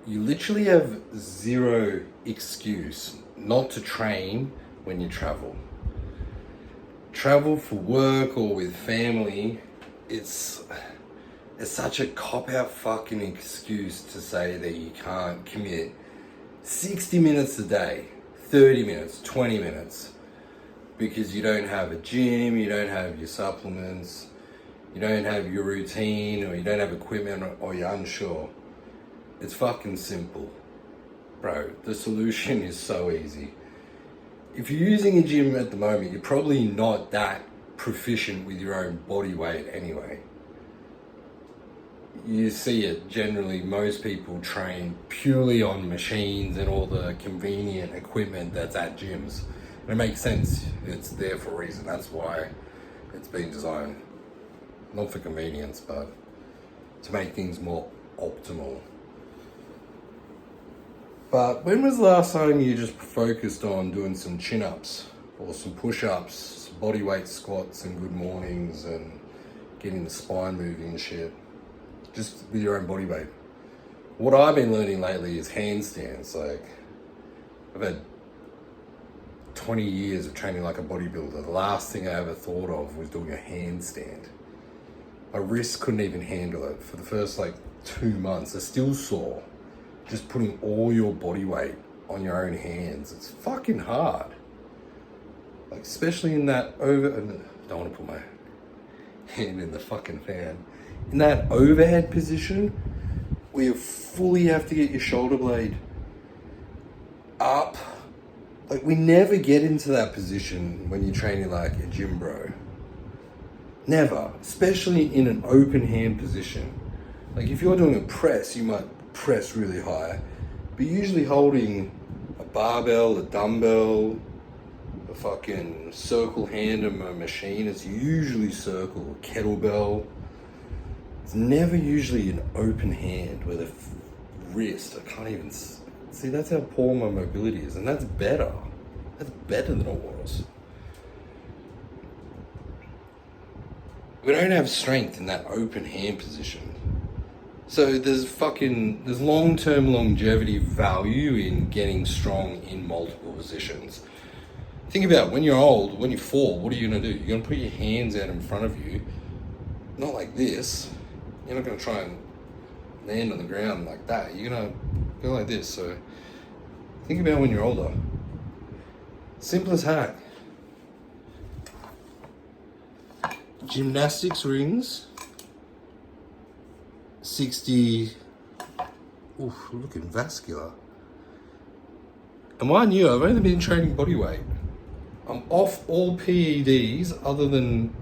You literally have zero excuse not to train when you travel. Travel for work or with family, it's such a cop-out fucking excuse to say that you can't commit 60 minutes a day, 30 minutes, 20 minutes, because you don't have a gym, you don't have your supplements, you don't have your routine, or you don't have equipment, or you're unsure. It's fucking simple. Bro, the solution is so easy. If you're using a gym at the moment, you're probably not that proficient with your own body weight anyway. You see it generally, most people train purely on machines and all the convenient equipment that's at gyms. And it makes sense, it's there for a reason. That's why it's been designed. Not for convenience, but to make things more optimal. But when was the last time you just focused on doing some chin-ups or some push-ups, body weight squats and good mornings and getting the spine moving and shit? Just with your own body weight. What I've been learning lately is handstands. Like, I've had 20 years of training like a bodybuilder. The last thing I ever thought of was doing a handstand. My wrist couldn't even handle it. For the first 2 months, I still sore. Just putting all your body weight on your own hands. It's fucking hard. Especially in that don't want to put my hand in the fucking fan. In that overhead position, where you fully have to get your shoulder blade up. We never get into that position when you're training like a gym bro. Never. Especially in an open hand position. If you're doing a press, you might press really high, but usually holding a barbell, a dumbbell, a fucking circle hand of a machine, it's usually circle, kettlebell. It's never usually an open hand with a wrist. I can't even see. That's how poor my mobility is, and that's better. That's better than it was. We don't have strength in that open hand position. So there's long-term longevity value in getting strong in multiple positions. Think about when you're old, when you fall, what are you gonna do? You're gonna put your hands out in front of you, not like this. You're not gonna try and land on the ground like that. You're gonna go like this. So think about when you're older. Simplest hack. Gymnastics rings. 60, looking vascular. And mind you, I've only been training body weight. I'm off all PEDs other than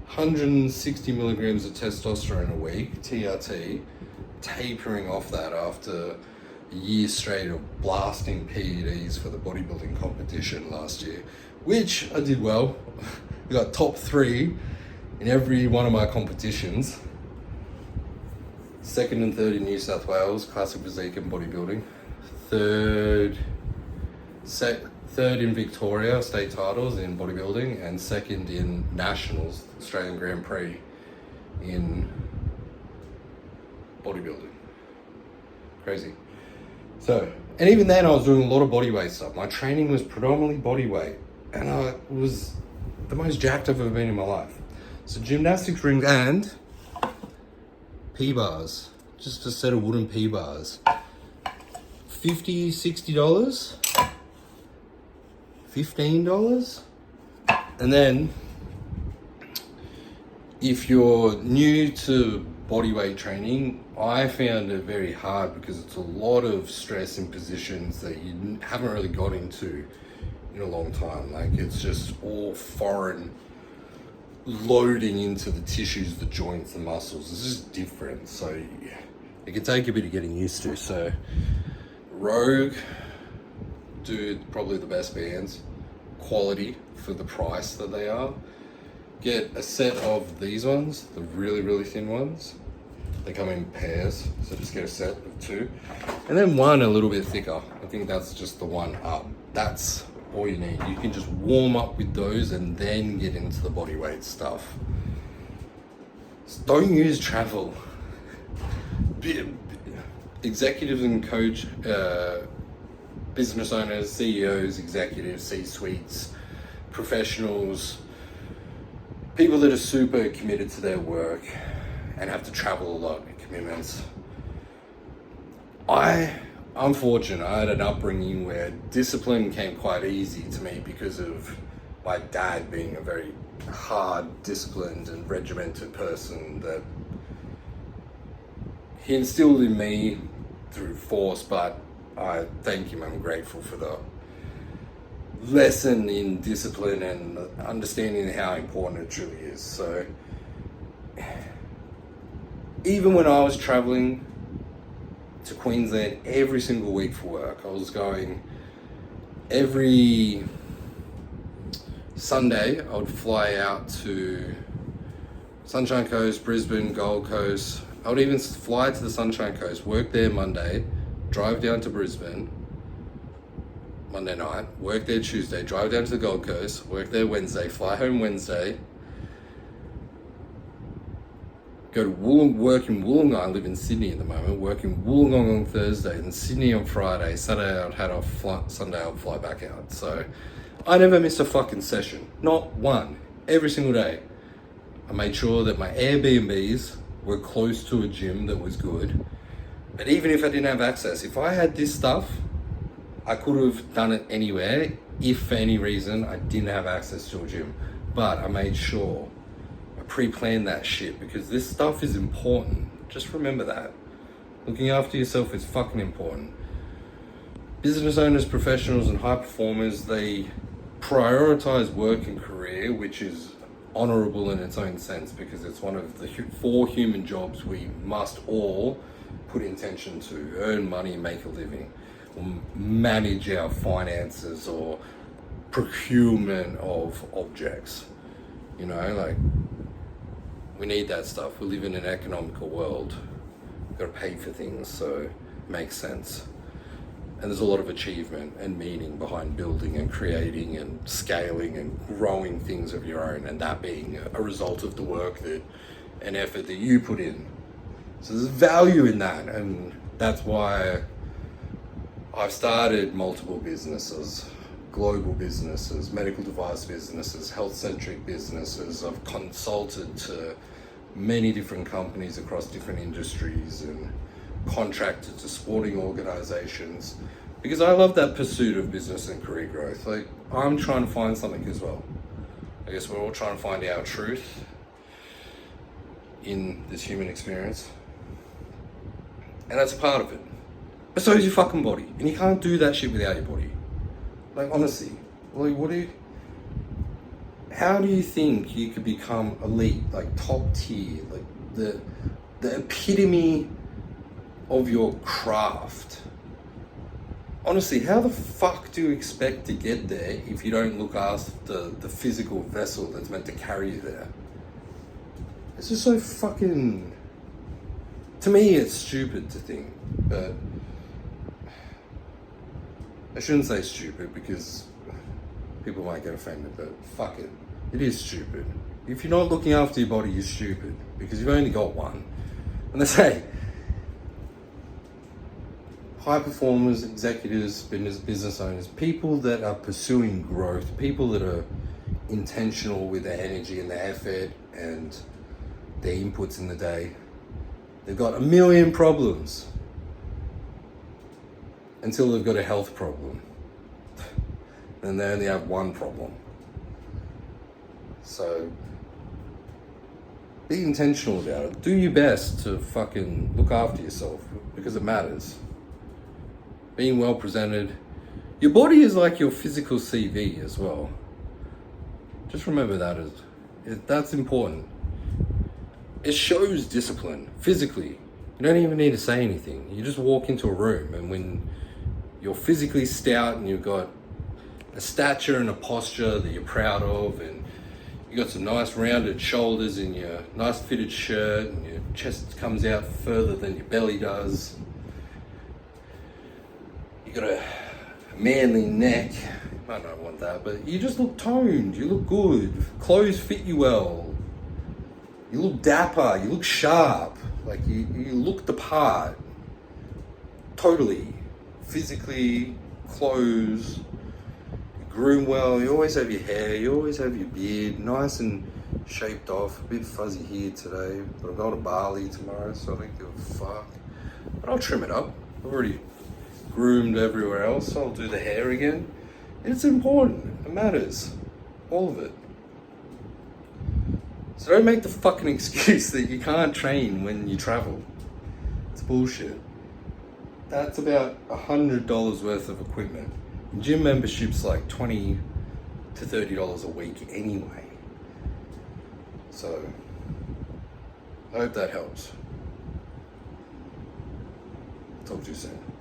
160 milligrams of testosterone a week, TRT, tapering off that after a year straight of blasting PEDs for the bodybuilding competition last year, which I did well. I got top 3 in every one of my competitions. 2nd and 3rd in New South Wales, classic physique and bodybuilding. 3rd in Victoria, state titles in bodybuilding, and 2nd in nationals, Australian Grand Prix in bodybuilding. Crazy. So, and even then I was doing a lot of body weight stuff. My training was predominantly body weight, and I was the most jacked I've ever been in my life. So gymnastics rings and P-bars, just a set of wooden P-bars. $50, $60, $15. And then if you're new to bodyweight training, I found it very hard because it's a lot of stress in positions that you haven't really got into in a long time. It's just all foreign loading into the tissues, the joints, the muscles. It's just different, so it can take a bit of getting used to. So Rogue, dude, probably the best bands. Quality for the price that they are. Get a set of these ones, the really, really thin ones. They come in pairs, so just get a set of 2. And then one a little bit thicker. I think that's just the one up. That's all you need. You can just warm up with those and then get into the body weight stuff. Just don't use travel. executives and business owners, CEOs, executives, C-suites, professionals, people that are super committed to their work and have to travel a lot, commitments. I'm fortunate. I had an upbringing where discipline came quite easy to me because of my dad being a very hard, disciplined and regimented person that he instilled in me through force, but I thank him. I'm grateful for the lesson in discipline and understanding how important it truly is. So even when I was traveling to Queensland every single week for work, I was going every Sunday. I would fly out to Sunshine Coast, Brisbane, Gold Coast. I would even fly to the Sunshine Coast, work there Monday, drive down to Brisbane Monday night, work there Tuesday, drive down to the Gold Coast, work there Wednesday, fly home Wednesday, go to work in Wollongong. I live in Sydney at the moment, work in Wollongong on Thursday, and Sydney on Friday. Saturday I'd head off, Sunday I'd fly back out. So I never missed a fucking session, not one, every single day. I made sure that my Airbnbs were close to a gym that was good. But even if I didn't have access, if I had this stuff, I could have done it anywhere if for any reason I didn't have access to a gym. But I made sure I pre-planned that shit because this stuff is important. Just remember that. Looking after yourself is fucking important. Business owners, professionals and high performers, they prioritize work and career, which is honorable in its own sense because it's one of the 4 human jobs we must all put intention to: earn money, make a living, or manage our finances, or procurement of objects. You know, like, we need that stuff. We live in an economical world. We've got to pay for things, so it makes sense. And there's a lot of achievement and meaning behind building and creating and scaling and growing things of your own, and that being a result of the work and effort that you put in. So there's value in that, and that's why I've started multiple businesses, global businesses, medical device businesses, health-centric businesses. I've consulted to many different companies across different industries and contracted to sporting organizations because I love that pursuit of business and career growth. Like, I'm trying to find something as well. I guess we're all trying to find our truth in this human experience, and that's a part of it. But so is your fucking body, and you can't do that shit without your body. Like, honestly, like, how do you think you could become elite, like top tier, like the epitome of your craft? Honestly, how the fuck do you expect to get there if you don't look after the physical vessel that's meant to carry you there? It's just so fucking... To me, it's stupid to think, but I shouldn't say stupid because people might get offended, but fuck it. It is stupid. If you're not looking after your body, you're stupid because you've only got one. And they say, high performers, executives, business owners, people that are pursuing growth, people that are intentional with their energy and their effort and their inputs in the day, they've got a million problems until they've got a health problem. Then they only have one problem. So be intentional about it. Do your best to fucking look after yourself because it matters. Being well presented. Your body is like your physical CV as well. Just remember that's important. It shows discipline physically. You don't even need to say anything. You just walk into a room, and when you're physically stout and you've got a stature and a posture that you're proud of, and you got some nice rounded shoulders in your nice fitted shirt, and your chest comes out further than your belly does. You got a manly neck. You might not want that, but you just look toned. You look good. Clothes fit you well. You look dapper. You look sharp. Like you look the part. totally. Physically, clothes, groom well, you always have your hair, you always have your beard, nice and shaped off. A bit fuzzy here today, but I'm going to Bali tomorrow, so I don't give a fuck. But I'll trim it up. I've already groomed everywhere else, so I'll do the hair again. It's important, it matters, all of it. So don't make the fucking excuse that you can't train when you travel. It's bullshit. That's about $100 worth of equipment. Gym membership's like $20 to $30 a week anyway. So, I hope that helps. Talk to you soon.